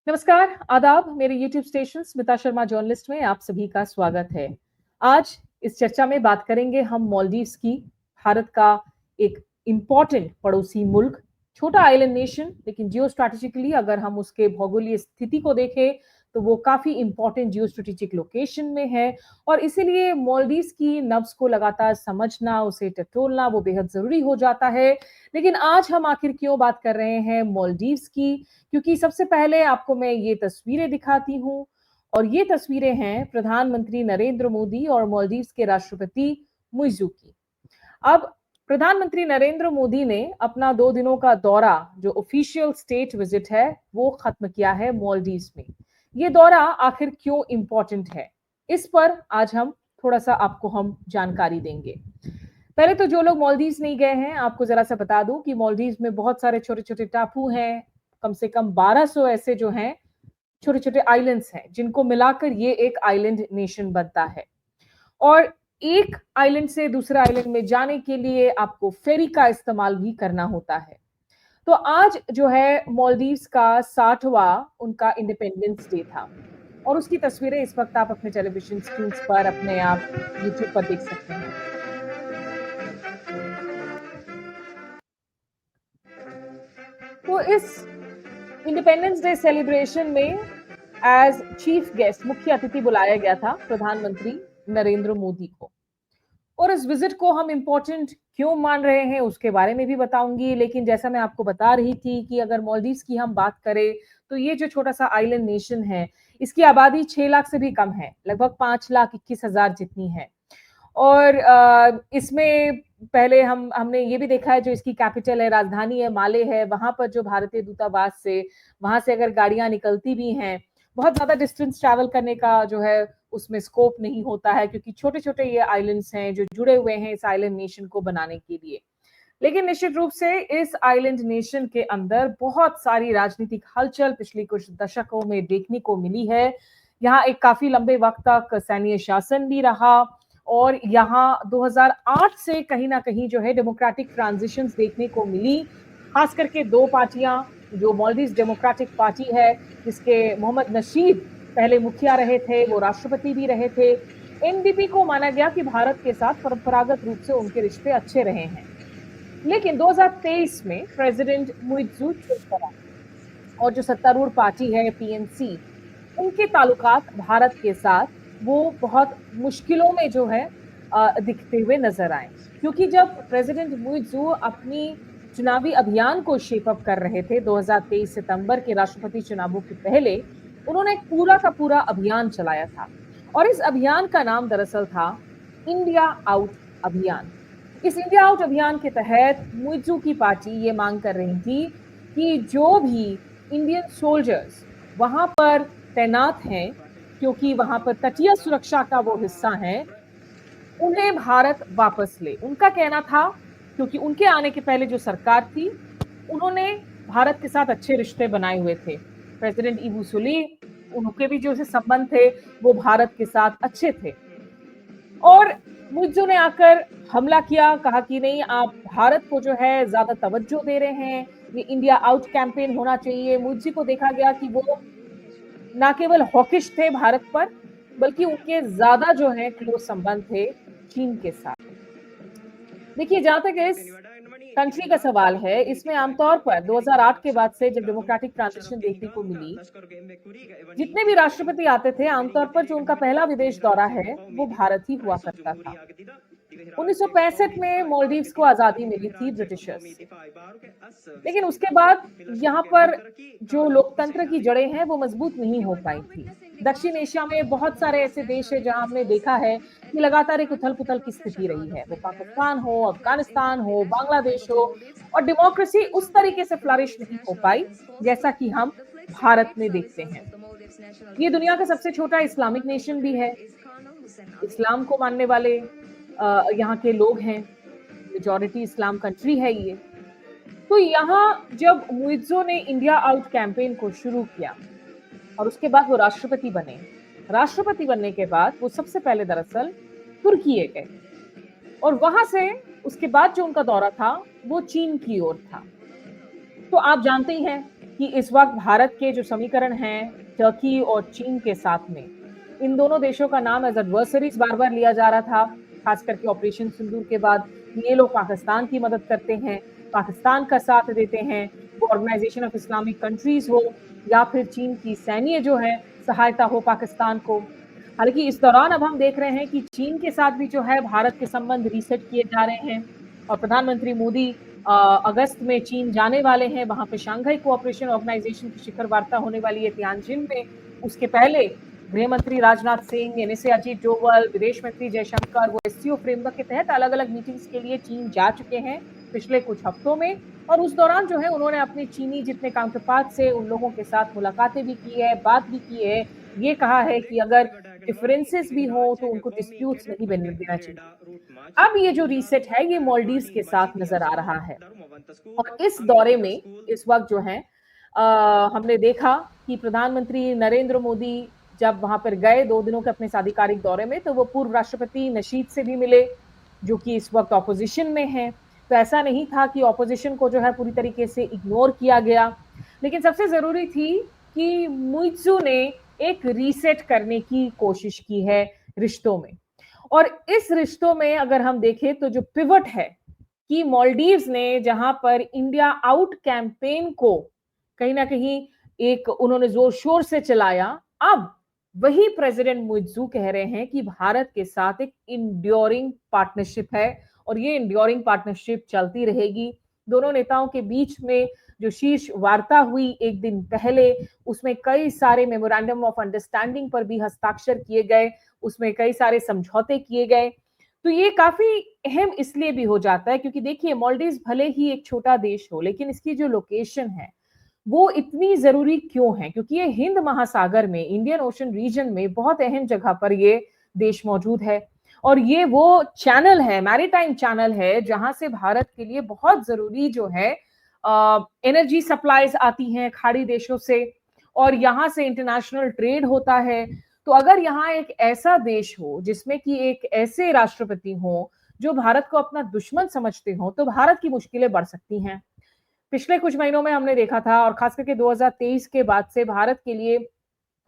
नमस्कार, आदाब। मेरे YouTube station Smita Sharma journalist में आप सभी का स्वागत है। आज इस चर्चा में बात करेंगे हम मालदीव्स की, भारत का एक इम्पोर्टेंट पड़ोसी मुल्क, छोटा आइलैंड नेशन, लेकिन जियो स्ट्रैटेजिकली अगर हम उसके भौगोलिक स्थिति को देखें, तो वो काफ़ी इम्पोर्टेंट जियो स्ट्रैटेजिक लोकेशन में है और इसीलिए मालदीव्स की नब्ज़ को लगातार समझना, उसे टटोलना, वो बेहद ज़रूरी हो जाता है। लेकिन आज हम आखिर क्यों बात कर रहे हैं मालदीव्स की? क्योंकि सबसे पहले आपको मैं ये तस्वीरें दिखाती हूँ और ये तस्वीरें हैं प्रधानमंत्री नरेंद्र मोदी और मालदीव्स के राष्ट्रपति मुइज़ू की। अब प्रधानमंत्री नरेंद्र मोदी ने अपना 2 दिनों का दौरा, जो ऑफिशियल स्टेट विजिट है, वो खत्म किया है मालदीव्स में। ये दौरा आखिर क्यों इम्पोर्टेंट है? इस पर आज हम थोड़ा-सा आपको हम जानकारी देंगे। पहले तो जो लोग मालदीव्स नहीं गए हैं, आपको ज़रा-सा बता दूँ कि मालदीव्स में बहुत सारे छोटे-छोटे टापू हैं, कम से कम 1200 ऐसे जो हैं, छोटे-छोटे आइलैंड्स हैं, जिनको मिलाकर ये एक आइलैंड नेशन बनता है। और एक आइलैंड से दूसरे आइलैंड में जाने के लिए आपको फेरी का इस्तेमाल भी करना होता है। तो आज जो है मालदीव्स का 60वां उनका इंडिपेंडेंस डे था और उसकी तस्वीरें इस वक़्त आप अपने टेलीविज़न स्क्रीन्स पर अपने आप यूट्यूब पर देख सकते हैं। तो इस इंडिपेंडेंस डे सेलिब्रेशन में एज़ चीफ गेस्ट मुख्य अतिथि बुलाया गया था प्रधानमंत्री नरेंद्र मोदी को। और इस विजिट को हम इम्पोर्टेंट क्यों मान रहे हैं उसके बारे में भी बताऊंगी, लेकिन जैसा मैं आपको बता रही थी कि अगर मालदीव्स की हम बात करें तो ये जो छोटा सा आइलैंड नेशन है, इसकी आबादी 6 लाख से भी कम है, लगभग 5,21,000 जितनी है। और इसमें पहले हमने ये भी देखा है, जो इसकी कैपिटल है, राजधानी है, माले है, वहां पर जो भारतीय दूतावास से, वहां से अगर गाड़ियां निकलती भी हैं, बहुत ज्यादा डिस्टेंस ट्रैवल करने का जो है उसमें स्कोप नहीं होता है, क्योंकि छोटे छोटे ये आइलैंड्स हैं जो जुड़े हुए हैं इस आइलैंड नेशन को बनाने के लिए। लेकिन निश्चित रूप से इस आइलैंड नेशन के अंदर बहुत सारी राजनीतिक हलचल पिछले कुछ दशकों में देखने को मिली है। यहाँ एक काफी लंबे वक्त तक सैन्य शासन भी रहा और यहाँ 2008 से कहीं ना कहीं जो है डेमोक्रेटिक ट्रांजिशंस देखने को मिली, खास करके दो पार्टियां, जो मालदीव डेमोक्रेटिक पार्टी है, जिसके मोहम्मद नशीद पहले मुखिया रहे थे, वो राष्ट्रपति भी रहे थे। एनडीपी को माना गया कि भारत के साथ परंपरागत रूप से उनके रिश्ते अच्छे रहे हैं। लेकिन 2023 में प्रेसिडेंट मुइज़ू चुनकर और जो सत्तारूढ़ पार्टी है पीएनसी, उनके ताल्लुकात भारत के साथ वो बहुत मुश्किलों में जो है दिखते हुए नजर आए, क्योंकि जब प्रेसिडेंट मुइज़ू अपनी चुनावी अभियान को शेप अप कर रहे थे 2023 सितंबर के राष्ट्रपति चुनावों के पहले, उन्होंने एक पूरा का पूरा अभियान चलाया था और इस अभियान का नाम दरअसल था इंडिया आउट अभियान। इस इंडिया आउट अभियान के तहत मुइज़ू की पार्टी ये मांग कर रही थी कि जो भी इंडियन सोल्जर्स वहां पर तैनात हैं, क्योंकि वहां पर तटीय सुरक्षा का वो हिस्सा हैं, उन्हें भारत वापस ले। उनका कहना था, क्योंकि उनके आने के पहले जो सरकार थी, उन्होंने भारत के साथ अच्छे रिश्ते बनाए हुए थे। प्रेसिडेंट इबू सुली, उनके भी जो से संबंध थे, वो भारत के साथ अच्छे थे। और मुइज़्ज़ू ने आकर हमला किया, कहा कि नहीं, आप भारत को जो है ज्यादा तवज्जो दे रहे हैं, ये इंडिया आउट कैंपेन होना चाहिए। मुइज़्ज़ू को देखा गया कि वो ना केवल हॉकिश थे भारत पर, बल्कि उनके ज्यादा जो है क्लोज संबंध थे चीन के साथ। देखिए, जहां तक इस कंट्री का सवाल है, इसमें आमतौर पर 2008 के बाद से जब डेमोक्रेटिक ट्रांजिशन देखने को मिली, जितने भी राष्ट्रपति आते थे, आमतौर पर जो उनका पहला विदेश दौरा है, वो भारत ही हुआ करता था। 1965 में मालदीव्स को आजादी मिली थी ब्रिटिशर्स से, लेकिन उसके बाद यहाँ पर जो लोकतंत्र की जड़ें हैं वो मजबूत नहीं हो पाई थी। दक्षिण एशिया में बहुत सारे ऐसे देश हैं जहां हमने देखा है कि लगातार एक उथल-पुथल की स्थिति रही है। वो पाकिस्तान हो, अफगानिस्तान हो, बांग्लादेश हो, और डेमोक्रेसी उस तरीके से फ्लरिश नहीं हो पाई जैसा कि हम भारत में देखते हैं। ये दुनिया का सबसे छोटा इस्लामिक नेशन भी है। इस्लाम को मानने वाले यहाँ के लोग हैं, मेजॉरिटी इस्लाम कंट्री है ये। तो यहाँ जब मुइज़्ज़ो ने इंडिया आउट कैंपेन को शुरू किया और उसके बाद वो राष्ट्रपति बने, राष्ट्रपति बनने के बाद वो सबसे पहले दरअसल तुर्की गए और वहां से उसके बाद जो उनका दौरा था वो चीन की ओर था। तो आप जानते ही हैं कि इस वक्त भारत के जो समीकरण हैं टर्की और चीन के साथ में, इन दोनों देशों का नाम एज एडवर्सरीज बार बार लिया जा रहा था, खास करके ऑपरेशन सिंदूर के बाद। ये लोग पाकिस्तान की मदद करते हैं, पाकिस्तान का साथ देते हैं, वो ऑर्गेनाइजेशन ऑफ इस्लामिक कंट्रीज हो या फिर चीन की सैन्य जो है सहायता हो पाकिस्तान को। हालांकि इस दौरान अब हम देख रहे हैं कि चीन के साथ भी जो है भारत के संबंध रीसेट किए जा रहे हैं और प्रधानमंत्री मोदी अगस्त में चीन जाने वाले हैं। वहां पे शांघाई कोऑपरेशन ऑर्गेनाइजेशन की शिखर वार्ता होने वाली है तियानजिन में। उसके पहले गृह मंत्री राजनाथ सिंह, एनएसए अजीत डोवल, विदेश मंत्री जयशंकर वो एससीओ फ्रेमवर्क के तहत अलग अलग मीटिंग्स के लिए चीन जा चुके हैं पिछले कुछ हफ्तों में। और उस दौरान जो है उन्होंने अपने चीनी जितने काउंटरपार्ट से उन लोगों के साथ मुलाकातें भी की है, बात भी की है। ये कहा है कि अगर डिफरेंसेस भी हो तो उनको डिस्प्यूट्स नहीं बनने देना चाहिए। अब ये जो रीसेट है ये मालदीव्स के साथ नजर आ रहा है और इस दौरे में इस वक्त जो है हमने देखा कि प्रधानमंत्री नरेंद्र मोदी जब वहां पर गए 2 दिनों के अपने आधिकारिक दौरे में, तो वो पूर्व राष्ट्रपति नशीद से भी मिले जो कि इस वक्त ऑपोजिशन में है। तो ऐसा नहीं था कि ऑपोजिशन को जो है पूरी तरीके से इग्नोर किया गया, लेकिन सबसे जरूरी थी कि मुइत्जू ने एक रीसेट करने की कोशिश की है रिश्तों में। और इस रिश्तों में अगर हम देखें तो जो पिवट है कि मालदीव्स ने जहां पर इंडिया आउट कैंपेन को कहीं ना कहीं एक उन्होंने जोर शोर से चलाया, अब वही प्रेसिडेंट मुइत्जू कह रहे हैं कि भारत के साथ एक इंड्योरिंग पार्टनरशिप है और ये इंड्योरिंग पार्टनरशिप चलती रहेगी। दोनों नेताओं के बीच में जो शीर्ष वार्ता हुई एक दिन पहले, उसमें कई सारे मेमोरेंडम ऑफ अंडरस्टैंडिंग पर भी हस्ताक्षर किए गए, उसमें कई सारे समझौते किए गए। तो ये काफी अहम इसलिए भी हो जाता है क्योंकि देखिए मालदीव्स भले ही एक छोटा देश हो, लेकिन इसकी जो लोकेशन है वो इतनी जरूरी क्यों है, क्योंकि ये हिंद महासागर में इंडियन ओशन रीजन में बहुत अहम जगह पर ये देश मौजूद है और ये वो चैनल है, मैरीटाइम चैनल है जहां से भारत के लिए बहुत जरूरी जो है एनर्जी सप्लाईज आती हैं खाड़ी देशों से और यहाँ से इंटरनेशनल ट्रेड होता है। तो अगर यहाँ एक ऐसा देश हो जिसमें कि एक ऐसे राष्ट्रपति हो जो भारत को अपना दुश्मन समझते हो, तो भारत की मुश्किलें बढ़ सकती हैं। पिछले कुछ महीनों में हमने देखा था और खास करके 2023 के बाद से भारत के लिए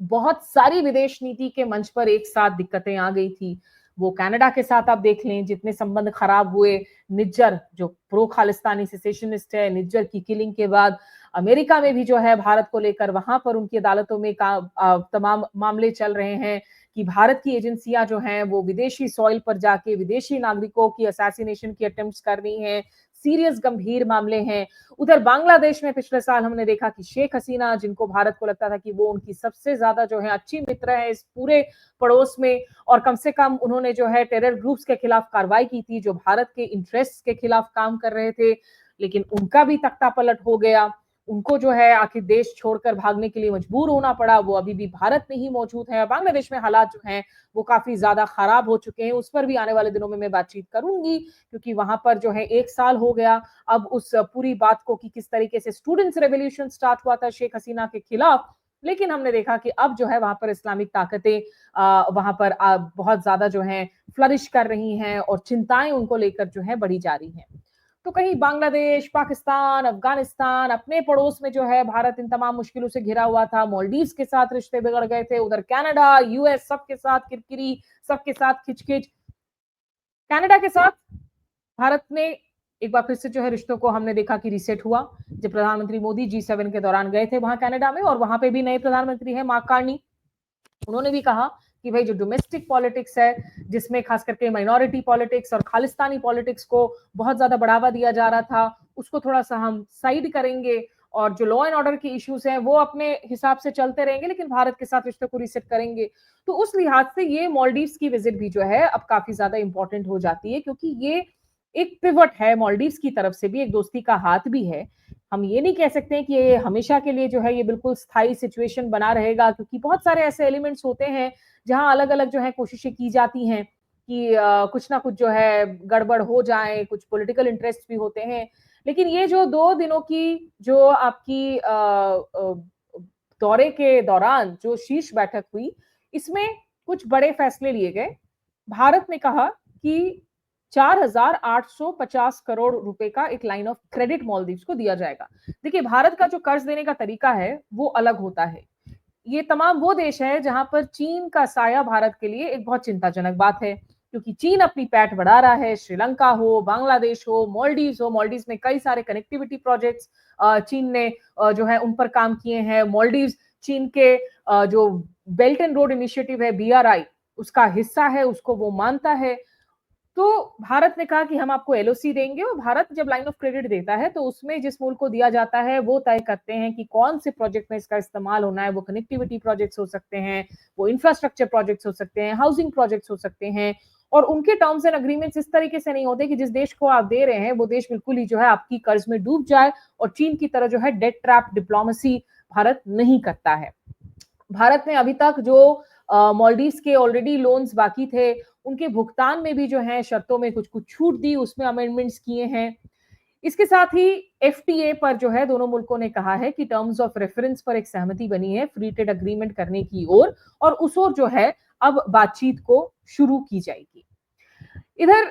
बहुत सारी विदेश नीति के मंच पर एक साथ दिक्कतें आ गई थी। वो कनाडा के साथ आप देख लें जितने संबंध खराब हुए, निज्जर जो प्रो खालिस्तानी सेसेशनिस्ट है, निज्जर की किलिंग के बाद अमेरिका में भी जो है भारत को लेकर वहां पर उनकी अदालतों में तमाम मामले चल रहे हैं कि भारत की एजेंसियां जो हैं वो विदेशी सॉइल पर जाके विदेशी नागरिकों की असैसिनेशन की अटेम्प्ट्स कर रही हैं। सीरियस गंभीर मामले हैं। उधर बांग्लादेश में पिछले साल हमने देखा कि शेख हसीना, जिनको भारत को लगता था कि वो उनकी सबसे ज्यादा जो है अच्छी मित्र है इस पूरे पड़ोस में और कम से कम उन्होंने जो है टेरर ग्रुप्स के खिलाफ कार्रवाई की थी जो भारत के इंटरेस्ट के खिलाफ काम कर रहे थे, लेकिन उनका भी तख्ता पलट हो गया। उनको जो है आखिर देश छोड़कर भागने के लिए मजबूर होना पड़ा। वो अभी भी भारत में ही मौजूद है। बांग्लादेश में हालात जो हैं वो काफी ज्यादा खराब हो चुके हैं, उस पर भी आने वाले दिनों में मैं बातचीत करूंगी क्योंकि वहां पर जो है 1 साल हो गया अब उस पूरी बात को कि किस तरीके से स्टूडेंट्स रेवोल्यूशन स्टार्ट हुआ था शेख हसीना के खिलाफ, लेकिन हमने देखा कि अब जो है वहां पर इस्लामिक ताकतें वहां पर बहुत ज्यादा जो है फ्लरिश कर रही हैं और चिंताएं उनको लेकर जो है बढ़ी जा रही हैं। तो कहीं बांग्लादेश, पाकिस्तान, अफगानिस्तान अपने पड़ोस में जो है भारत इन तमाम मुश्किलों से घिरा हुआ था। मालदीव्स के साथ रिश्ते बिगड़ गए थे, उधर कनाडा, यूएस सबके साथ किरकिरी, सबके साथ खिचखिच। कनाडा के साथ भारत ने एक बार फिर से जो है रिश्तों को हमने देखा कि रीसेट हुआ जब प्रधानमंत्री मोदी G7 के दौरान गए थे वहां कनाडा में और वहां पे भी नए प्रधानमंत्री हैं मार्क कार्नी। उन्होंने भी कहा कि भाई जो डोमेस्टिक पॉलिटिक्स है जिसमें खास करके माइनॉरिटी पॉलिटिक्स और खालिस्तानी पॉलिटिक्स को बहुत ज्यादा बढ़ावा दिया जा रहा था, उसको थोड़ा सा हम साइड करेंगे और जो लॉ एंड ऑर्डर के इश्यूज हैं वो अपने हिसाब से चलते रहेंगे लेकिन भारत के साथ रिश्ते को रीसेट करेंगे। तो उस लिहाज से ये मालदीव्स की विजिट भी जो है अब काफी ज्यादा इंपॉर्टेंट हो जाती है क्योंकि ये एक पिवट है मालदीव्स की तरफ से भी, एक दोस्ती का हाथ भी है। हम ये नहीं कह सकते कि ये हमेशा के लिए जो है ये बिल्कुल स्थायी सिचुएशन बना रहेगा क्योंकि बहुत सारे ऐसे एलिमेंट्स होते हैं जहां अलग अलग जो है कोशिशें की जाती हैं कि कुछ ना कुछ जो है गड़बड़ हो जाए, कुछ पॉलिटिकल इंटरेस्ट भी होते हैं। लेकिन ये जो 2 दिनों की जो आपकी दौरे के दौरान जो शीर्ष बैठक हुई, इसमें कुछ बड़े फैसले लिए गए। भारत ने कहा कि 4,850 करोड़ रुपए का एक लाइन ऑफ क्रेडिट मालदीव्स को दिया जाएगा। देखिए, भारत का जो कर्ज देने का तरीका है वो अलग होता है। ये तमाम वो देश है जहां पर चीन का साया भारत के लिए एक बहुत चिंताजनक बात है, क्योंकि चीन अपनी पैठ बढ़ा रहा है। श्रीलंका हो, बांग्लादेश हो, मालदीव्स में कई सारे कनेक्टिविटी प्रोजेक्ट्स चीन ने जो है उन पर काम किए हैं। मालदीव्स चीन के जो बेल्ट एंड रोड इनिशिएटिव है, BRI, उसका हिस्सा है, उसको वो मानता है। तो भारत ने कहा कि हम आपको LOC देंगे, और भारत जब लाइन ऑफ क्रेडिट देता है तो उसमें जिस मुल्क को दिया जाता है वो तय करते हैं कि कौन से प्रोजेक्ट में इसका इस्तेमाल होना है। वो कनेक्टिविटी प्रोजेक्ट्स हो सकते हैं, वो इंफ्रास्ट्रक्चर प्रोजेक्ट्स हो सकते हैं, हाउसिंग प्रोजेक्ट्स हो सकते हैं, और उनके टर्म्स एंड अग्रीमेंट्स इस तरीके से नहीं होते कि जिस देश को आप दे रहे हैं वो देश बिल्कुल ही जो है आपकी कर्ज में डूब जाए। और चीन की तरह जो है डेट ट्रैप डिप्लोमेसी भारत नहीं करता है। भारत ने अभी तक जो मालदीव्स के ऑलरेडी लोन्स बाकी थे उनके भुगतान में भी जो है शर्तों में कुछ कुछ छूट दी, उसमें अमेंडमेंट्स किए हैं। इसके साथ ही FTA पर जो है दोनों मुल्कों ने कहा है कि टर्म्स ऑफ रेफरेंस पर एक सहमति बनी है फ्री ट्रेड एग्रीमेंट करने की ओर, और उस ओर जो है अब बातचीत को शुरू की जाएगी। इधर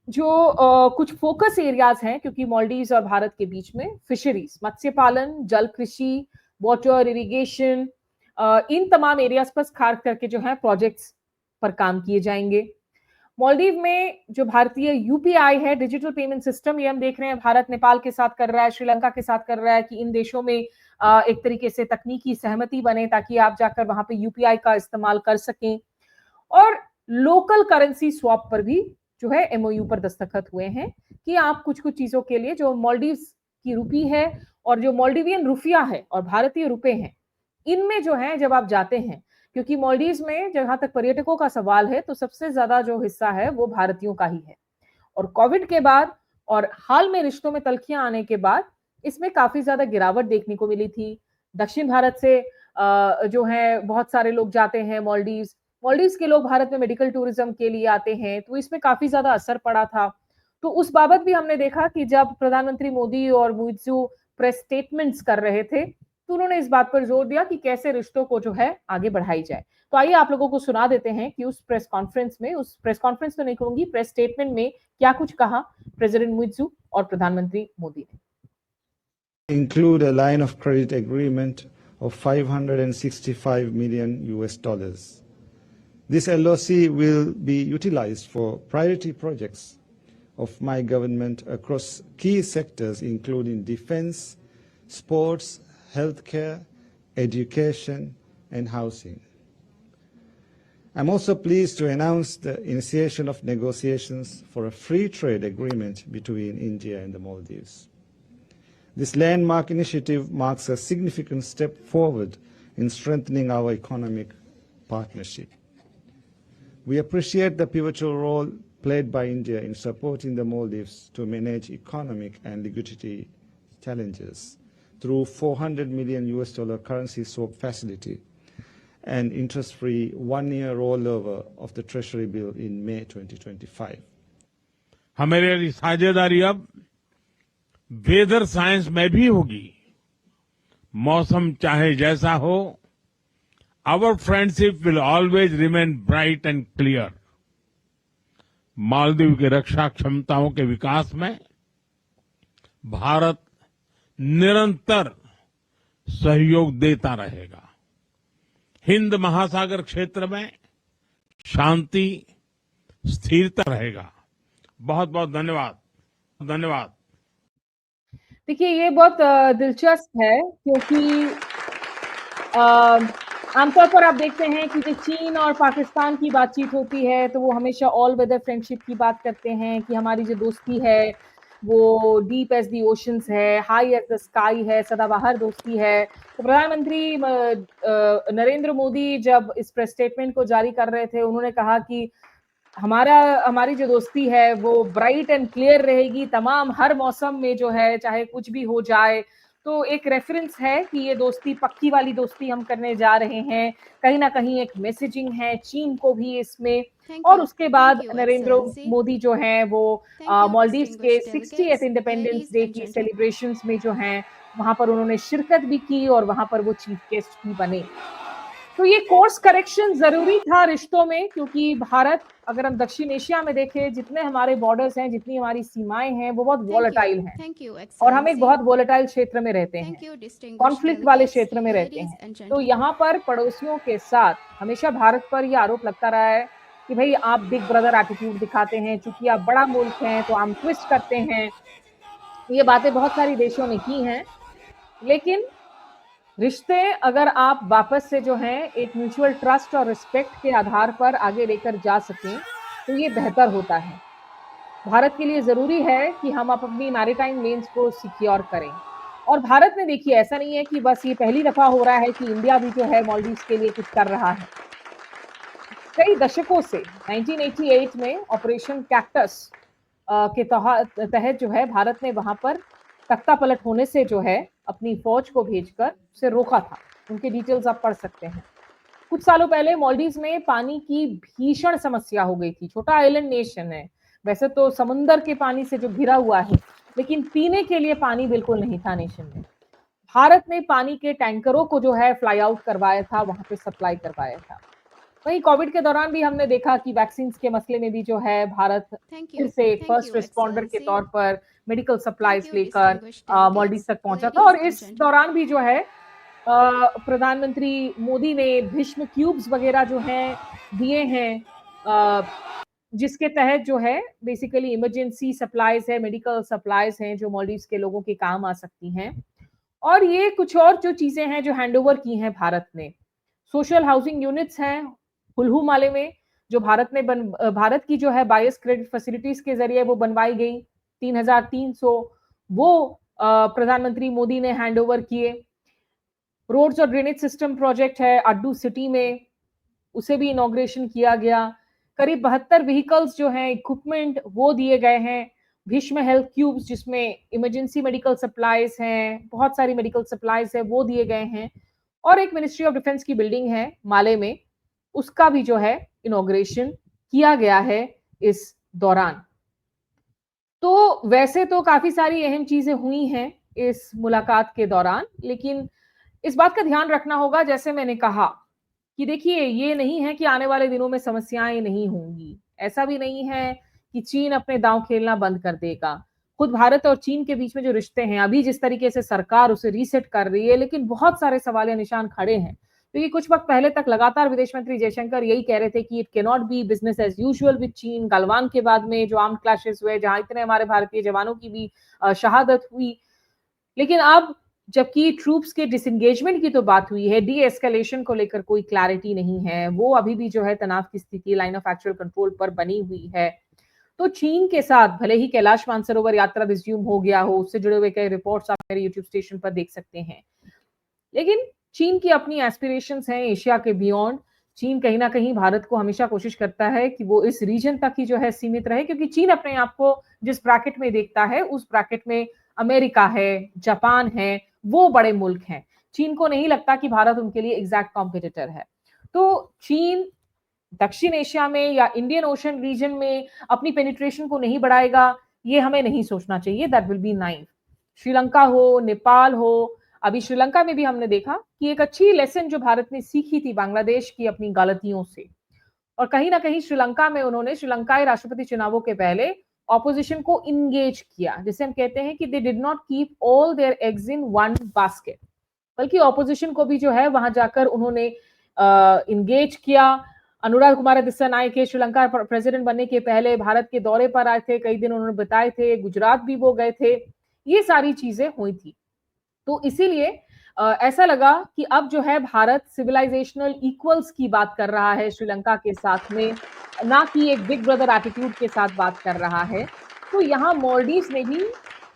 जो कुछ फोकस एरियाज हैं, क्योंकि मालदीव्स और भारत के बीच में फिशरीज, मत्स्य पालन, जल कृषि, वाटर इरिगेशन, इन तमाम एरियाज पर खास करके जो है प्रोजेक्ट्स पर काम किए जाएंगे। मालदीव में जो भारतीय UPI है, डिजिटल पेमेंट सिस्टम, ये हम देख रहे हैं भारत नेपाल के साथ कर रहा है, श्रीलंका के साथ कर रहा है कि इन देशों में एक तरीके से तकनीकी सहमति बने ताकि आप जाकर वहां पे UPI का इस्तेमाल कर सकें। और लोकल करेंसी स्वैप पर भी जो है MOU पर दस्तखत हुए हैं कि आप कुछ कुछ चीजों के लिए जो मालदीव्स की रुपी है और जो मालदीवियन रुपया है और भारतीय रुपए हैं, इनमें जो है जब आप जाते हैं, क्योंकि मालदीव्स में जहां तक पर्यटकों का सवाल है तो सबसे ज्यादा जो हिस्सा है वो भारतीयों का ही है। और कोविड के बाद और हाल में रिश्तों में तल्खियां आने के बाद इसमें काफी ज्यादा गिरावट देखने को मिली थी। दक्षिण भारत से जो है बहुत सारे लोग जाते हैं मालदीव्स। मालदीव्स के लोग भारत में मेडिकल टूरिज्म के लिए आते हैं, तो इसमें काफी ज्यादा असर पड़ा था। तो उस बाबत भी हमने देखा कि जब प्रधानमंत्री मोदी और मुइज्जू प्रेस स्टेटमेंट्स कर रहे थे तो उन्होंने इस बात पर जोर दिया कि कैसे रिश्तों को जो है आगे बढ़ाई जाए। तो आइए आप लोगों को सुना देते हैं कि उस प्रेस कॉन्फ्रेंस तो नहीं कहूंगी, प्रेस स्टेटमेंट में क्या कुछ कहा प्रेसिडेंट मुइज्जू और प्रधानमंत्री मोदी ने। Include a line of credit agreement of $565 million. This LOC will be utilized for priority projects of my government across key sectors including defense, sports, healthcare, education, and housing. I'm also pleased to announce the initiation of negotiations for a free trade agreement between India and the Maldives. This landmark initiative marks a significant step forward in strengthening our economic partnership. We appreciate the pivotal role played by India in supporting the Maldives to manage economic and liquidity challenges through $400 million currency swap facility and interest-free one-year rollover of the Treasury bill in May 2025. हमारी साझेदारी अब weather science में भी होगी। मौसम चाहे जैसा हो, our friendship will always remain bright and clear. Maldives की रक्षा क्षमताओं के विकास में भारत निरंतर सहयोग देता रहेगा। हिंद महासागर क्षेत्र में शांति, स्थिरता रहेगा। बहुत बहुत धन्यवाद। धन्यवाद। देखिए, ये बहुत दिलचस्प है क्योंकि आमतौर पर आप देखते हैं कि जब चीन और पाकिस्तान की बातचीत होती है तो वो हमेशा ऑल वेदर फ्रेंडशिप की बात करते हैं कि हमारी जो दोस्ती है वो डीप एज दी ओशंस है, हाई एज द स्काई है, सदाबहार दोस्ती है। तो प्रधानमंत्री नरेंद्र मोदी जब इस प्रेस स्टेटमेंट को जारी कर रहे थे, उन्होंने कहा कि हमारी जो दोस्ती है वो ब्राइट एंड क्लियर रहेगी तमाम हर मौसम में, जो है चाहे कुछ भी हो जाए। तो एक रेफरेंस है कि ये दोस्ती पक्की वाली दोस्ती हम करने जा रहे हैं। कहीं ना कहीं एक मैसेजिंग है चीन को भी इसमें। और उसके बाद नरेंद्र मोदी जो है वो मालदीव्स के 60th इंडिपेंडेंस डे की सेलिब्रेशंस में जो हैं वहां पर उन्होंने शिरकत भी की और वहां पर वो चीफ गेस्ट भी बने। तो ये कोर्स करेक्शन जरूरी था रिश्तों में, क्योंकि भारत अगर हम दक्षिण एशिया में देखें, जितने हमारे बॉर्डर्स हैं, जितनी हमारी सीमाएं हैं, वो बहुत वॉलेटाइल हैं Thank you, और हम एक Excellency. बहुत वॉलेटाइल क्षेत्र में रहते Thank हैं, you, distinguished कॉन्फ्लिक्ट वाले delegates, क्षेत्र में रहते ladies हैं। and तो gentlemen. यहाँ पर पड़ोसियों के साथ हमेशा भारत पर ये आरोप लगता रहा है कि भाई आप बिग ब्रदर एटीट्यूड दिखाते हैं, चूंकि आप बड़ा मुल्क हैं तो हम ट्विस्ट करते हैं। ये बातें बहुत सारी देशों ने की हैं, लेकिन रिश्ते अगर आप वापस से जो है एक म्यूचुअल ट्रस्ट और रिस्पेक्ट के आधार पर आगे लेकर जा सकें तो ये बेहतर होता है। भारत के लिए जरूरी है कि हम अपनी मैरीटाइम लेन्स को सिक्योर करें। और भारत में देखिए, ऐसा नहीं है कि बस ये पहली दफा हो रहा है कि इंडिया भी जो है मालदीव्स के लिए कुछ कर रहा है। कई दशकों से 1988 में ऑपरेशन कैक्टस के तहत जो है भारत ने वहां पर तख्ता पलट होने से जो है अपनी फौज को भेजकर उसे रोका था। उनके डिटेल्स आप पढ़ सकते हैं। कुछ सालों पहले मालदीव्स में पानी की भीषण समस्या हो गई थी। छोटा आइलैंड नेशन है, वैसे तो समुंदर के पानी से जो घिरा हुआ है, लेकिन पीने के लिए पानी बिल्कुल नहीं था नेशन में। भारत ने पानी के टैंकरों को जो है फ्लाई आउट करवाया था, वहां पे सप्लाई करवाया था। वहीं कोविड के दौरान भी हमने देखा कि वैक्सीन के मसले में भी जो है भारत Thank फिर you. से Thank फर्स्ट you, रिस्पॉन्डर के Excellency. तौर पर मेडिकल Thank सप्लाईज you, लेकर distinguished delegates, मालदीव तक पहुंचा था। ladies और and इस gentlemen. दौरान भी जो है प्रधानमंत्री मोदी ने भीष्म क्यूब्स वगैरह जो हैं दिए हैं, जिसके तहत जो है बेसिकली इमरजेंसी सप्लाईज है, मेडिकल सप्लाईज हैं जो मालदीव्स के लोगों के काम आ सकती हैं। और ये कुछ और जो चीजें हैं जो हैंडओवर की हैं भारत ने। सोशल हाउसिंग यूनिट्स हैं हुल्हू माले में, जो भारत की जो है बायस क्रेडिट फैसिलिटीज के जरिए वो बनवाई गई 3,300, वो प्रधानमंत्री मोदी ने हैंडओवर किए। रोड्स और ड्रेनेज सिस्टम प्रोजेक्ट है अड्डू सिटी में, उसे भी इनॉग्रेशन किया गया। करीब 72 व्हीकल्स जो हैं, इक्विपमेंट, वो दिए गए हैं। भीष्म हेल्थ क्यूब्स जिसमें इमरजेंसी मेडिकल सप्लाईज हैं, बहुत सारी मेडिकल सप्लाईज है, वो दिए गए हैं। और एक मिनिस्ट्री ऑफ डिफेंस की बिल्डिंग है माले में, उसका भी जो है इनॉग्रेशन किया गया है इस दौरान। तो वैसे तो काफी सारी अहम चीजें हुई हैं इस मुलाकात के दौरान, लेकिन इस बात का ध्यान रखना होगा, जैसे मैंने कहा कि देखिए ये नहीं है कि आने वाले दिनों में समस्याएं नहीं होंगी। ऐसा भी नहीं है कि चीन अपने दांव खेलना बंद कर देगा। खुद भारत और चीन के बीच में जो रिश्ते हैं, अभी जिस तरीके से सरकार उसे रीसेट कर रही है, लेकिन बहुत सारे सवालिया निशान खड़े हैं। क्योंकि कुछ वक्त पहले तक लगातार विदेश मंत्री जयशंकर यही कह रहे थे कि it can not be business as usual with चीन। गलवान के बाद में जो आर्म्ड क्लैशेस हुए, जहां इतने हमारे भारतीय जवानों की भी शहादत हुई, लेकिन अब जबकि ट्रूप्स के डिसएंगेजमेंट की तो बात हुई है, डी एस्केलेशन को लेकर कोई क्लैरिटी नहीं है। वो अभी भी जो है तनाव की स्थिति लाइन ऑफ एक्चुअल कंट्रोल पर बनी हुई है। तो चीन के साथ भले ही कैलाश मानसरोवर यात्रा रिज्यूम हो गया हो, उससे जुड़े हुए कई रिपोर्ट्स आप मेरे यूट्यूब स्टेशन पर देख सकते हैं, लेकिन चीन की अपनी एस्पिरेशंस हैं एशिया के बियॉन्ड। चीन कहीं ना कहीं भारत को हमेशा कोशिश करता है कि वो इस रीजन तक ही जो है सीमित रहे, क्योंकि चीन अपने आप को जिस ब्रैकेट में देखता है, उस ब्रैकेट में अमेरिका है, जापान है, वो बड़े मुल्क हैं। चीन को नहीं लगता कि भारत उनके लिए एग्जैक्ट कॉम्पिटिटर है। तो चीन दक्षिण एशिया में या इंडियन ओशन रीजन में अपनी पेनिट्रेशन को नहीं बढ़ाएगा, ये हमें नहीं सोचना चाहिए। That will be naive. Sri Lanka हो, नेपाल हो, अभी श्रीलंका में भी हमने देखा कि एक अच्छी लेसन जो भारत ने सीखी थी बांग्लादेश की अपनी गलतियों से, और कहीं ना कहीं श्रीलंका में उन्होंने श्रीलंकाई राष्ट्रपति चुनावों के पहले ऑपोजिशन को इंगेज किया, जिसे हम कहते हैं कि they did not keep all their eggs in one basket, बल्कि ऑपोजिशन को भी जो है वहां जाकर उन्होंने इंगेज किया। अनुराग कुमार दिस्सानायके श्रीलंका प्रेसिडेंट बनने के पहले भारत के दौरे पर आए थे, कई दिन उन्होंने बताए थे, गुजरात भी वो गए थे, ये सारी चीजें हुई थी। तो इसीलिए ऐसा लगा कि अब जो है भारत सिविलाइजेशनल इक्वल्स की बात कर रहा है श्रीलंका के साथ में, ना कि एक बिग ब्रदर एटीट्यूड के साथ बात कर रहा है। तो यहाँ मालदीव्स में भी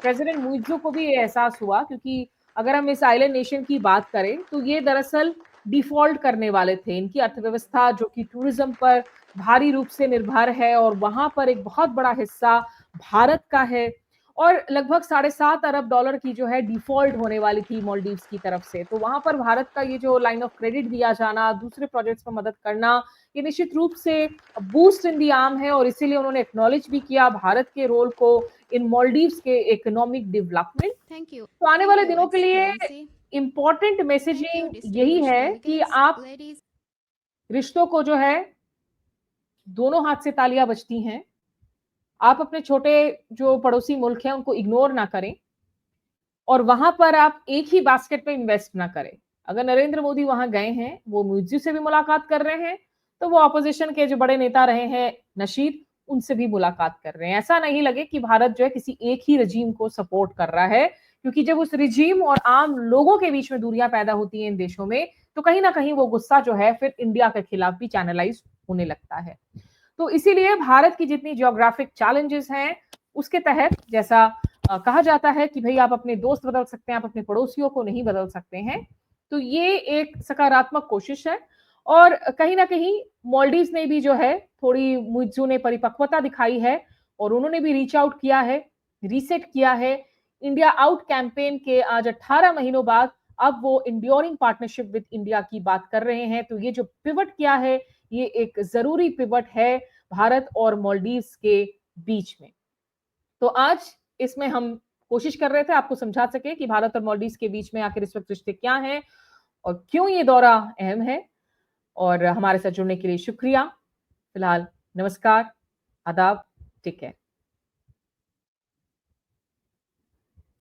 प्रेसिडेंट मुइज्जो को भी ये एहसास हुआ, क्योंकि अगर हम इस आइलैंड नेशन की बात करें तो ये दरअसल डिफॉल्ट करने वाले थे। इनकी अर्थव्यवस्था जो कि टूरिज्म पर भारी रूप से निर्भर है, और वहां पर एक बहुत बड़ा हिस्सा भारत का है, और लगभग $7.5 अरब की जो है डिफॉल्ट होने वाली थी मालदीव्स की तरफ से। तो वहां पर भारत का ये जो लाइन ऑफ क्रेडिट दिया जाना, दूसरे प्रोजेक्ट्स में मदद करना, ये निश्चित रूप से बूस्ट इन दी आर्म है, और इसीलिए उन्होंने एक्नॉलेज भी किया भारत के रोल को इन मालदीव्स के इकोनॉमिक डेवलपमेंट। Thank you. तो आने Thank वाले you, दिनों के लिए Excellency. Important Thank you, messaging यही distinguished है कि delegates, आप ladies. रिश्तों को जो है दोनों हाथ से तालियां बजती हैं। आप अपने छोटे जो पड़ोसी मुल्क हैं उनको इग्नोर ना करें और वहां पर आप एक ही बास्केट में इन्वेस्ट ना करें। अगर नरेंद्र मोदी वहां गए हैं, वो मुइज्जू से भी मुलाकात कर रहे हैं, तो वो ऑपोजिशन के जो बड़े नेता रहे हैं नशीद, उनसे भी मुलाकात कर रहे हैं। ऐसा नहीं लगे कि भारत जो है किसी एक ही रजीम को सपोर्ट कर रहा है, क्योंकि जब उस रजीम और आम लोगों के बीच में दूरियां पैदा होती हैं इन देशों में, तो कहीं ना कहीं वो गुस्सा जो है फिर इंडिया के खिलाफ भी चैनलाइज होने लगता है। तो इसीलिए भारत की जितनी जियोग्राफिक चैलेंजेस हैं, उसके तहत जैसा कहा जाता है कि भाई आप अपने दोस्त बदल सकते हैं, आप अपने पड़ोसियों को नहीं बदल सकते हैं। तो ये एक सकारात्मक कोशिश है और कहीं ना कहीं मालदीव्स ने भी जो है थोड़ी मुइज्जू ने परिपक्वता दिखाई है और उन्होंने भी रीच आउट किया है, रीसेट किया है। इंडिया आउट कैंपेन के आज 18 महीनों बाद अब वो इंड्योरिंग पार्टनरशिप विद इंडिया की बात कर रहे हैं। तो ये जो पिवट किया है, ये एक जरूरी पिवट है भारत और मालदीव्स के बीच में। तो आज इसमें हम कोशिश कर रहे थे आपको समझा सके कि भारत और मालदीव्स के बीच में आखिर इस वक्त रिश्ते क्या हैं और क्यों ये दौरा अहम है। और हमारे साथ जुड़ने के लिए शुक्रिया। फिलहाल नमस्कार, आदाब, टेक केयर।